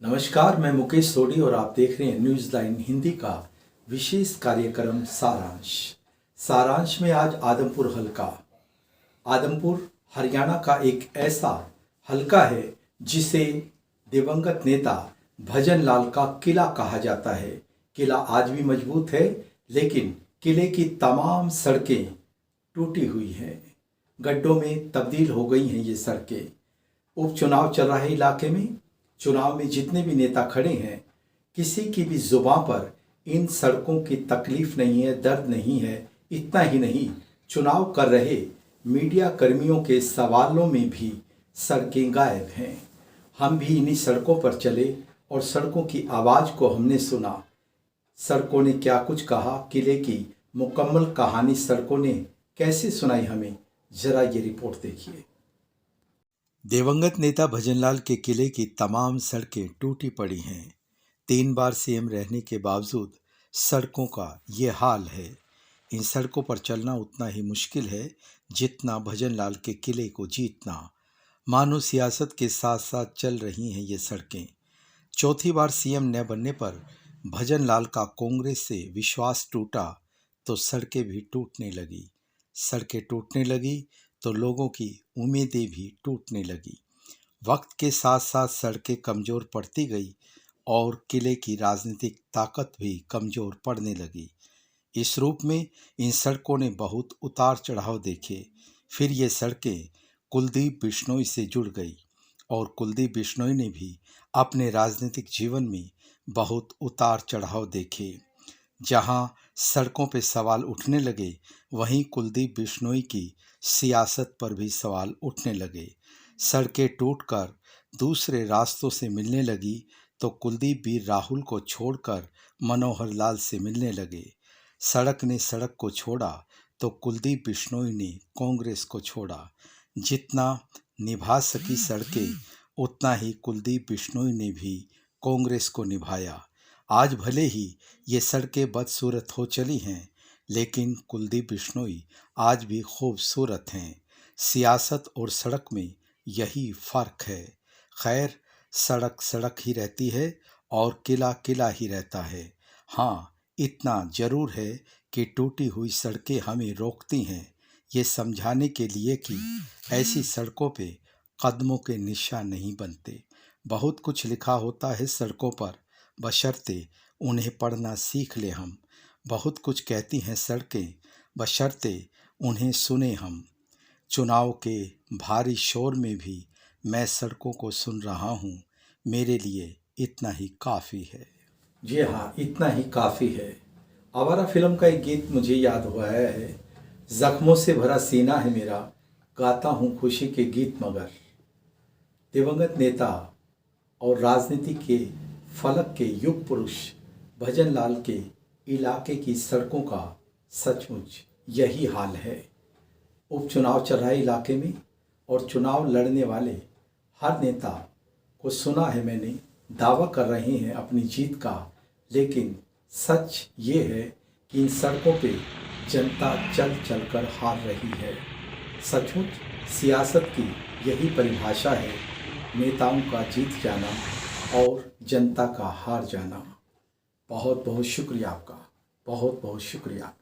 नमस्कार, मैं मुकेश सोडी और आप देख रहे हैं न्यूज़ लाइन हिंदी का विशेष कार्यक्रम सारांश में आज आदमपुर हलका। आदमपुर हरियाणा का एक ऐसा हलका है जिसे दिवंगत नेता भजन लाल का किला कहा जाता है। किला आज भी मजबूत है, लेकिन किले की तमाम सड़कें टूटी हुई हैं, गड्ढों में तब्दील हो गई हैं ये सड़कें। उपचुनाव चल रहा है इलाके में। चुनाव में जितने भी नेता खड़े हैं, किसी की भी जुबान पर इन सड़कों की तकलीफ नहीं है, दर्द नहीं है। इतना ही नहीं, चुनाव कर रहे मीडिया कर्मियों के सवालों में भी सड़कें गायब हैं। हम भी इन्हीं सड़कों पर चले और सड़कों की आवाज़ को हमने सुना। सड़कों ने क्या कुछ कहा, किले की मुकम्मल कहानी सड़कों ने कैसे सुनाई हमें, जरा ये रिपोर्ट देखिए। दिवंगत नेता भजनलाल के किले की तमाम सड़कें टूटी पड़ी हैं। 3 बार सीएम रहने के बावजूद सड़कों का ये हाल है। इन सड़कों पर चलना उतना ही मुश्किल है जितना भजनलाल के किले को जीतना। मानो सियासत के साथ साथ चल रही हैं ये सड़कें। चौथी बार सीएम न बनने पर भजनलाल का कांग्रेस से विश्वास टूटा तो सड़कें भी टूटने लगी। सड़कें टूटने लगी तो लोगों की उम्मीदें भी टूटने लगी। वक्त के साथ साथ सड़कें कमज़ोर पड़ती गई और किले की राजनीतिक ताकत भी कमज़ोर पड़ने लगी। इस रूप में इन सड़कों ने बहुत उतार चढ़ाव देखे। फिर ये सड़कें कुलदीप बिश्नोई से जुड़ गई और कुलदीप बिश्नोई ने भी अपने राजनीतिक जीवन में बहुत उतार चढ़ाव देखे। जहां सड़कों पे सवाल उठने लगे, वहीं कुलदीप बिश्नोई की सियासत पर भी सवाल उठने लगे। सड़कें टूटकर दूसरे रास्तों से मिलने लगी तो कुलदीप भी राहुल को छोड़कर मनोहर लाल से मिलने लगे। सड़क ने सड़क को छोड़ा तो कुलदीप बिश्नोई ने कांग्रेस को छोड़ा। जितना निभा सकी सड़कें, उतना ही कुलदीप बिश्नोई ने भी कांग्रेस को निभाया। आज भले ही ये सड़कें बदसूरत हो चली हैं, लेकिन कुलदीप बिश्नोई आज भी खूबसूरत हैं। सियासत और सड़क में यही फ़र्क है। खैर, सड़क सड़क ही रहती है और किला किला ही रहता है। हाँ, इतना ज़रूर है कि टूटी हुई सड़कें हमें रोकती हैं, ये समझाने के लिए कि ऐसी सड़कों पे कदमों के निशान नहीं बनते। बहुत कुछ लिखा होता है सड़कों पर, बशर्ते उन्हें पढ़ना सीख ले हम। बहुत कुछ कहती हैं सड़कें, बशर्ते उन्हें सुने हम। चुनाव के भारी शोर में भी मैं सड़कों को सुन रहा हूँ। मेरे लिए इतना ही काफ़ी है। जी हाँ, इतना ही काफ़ी है। आवारा फिल्म का एक गीत मुझे याद हुआ है। जख्मों से भरा सीना है मेरा, गाता हूँ खुशी के गीत मगर। दिवंगत नेता और राजनीति के फलक के युग पुरुष भजनलाल के इलाके की सड़कों का सचमुच यही हाल है। उपचुनाव चल रहा है इलाके में और चुनाव लड़ने वाले हर नेता को सुना है मैंने, दावा कर रहे हैं अपनी जीत का, लेकिन सच ये है कि इन सड़कों पे जनता चल चल कर हार रही है। सचमुच सियासत की यही परिभाषा है, नेताओं का जीत जाना और जनता का हार जाना। बहुत बहुत शुक्रिया आपका, बहुत बहुत शुक्रिया।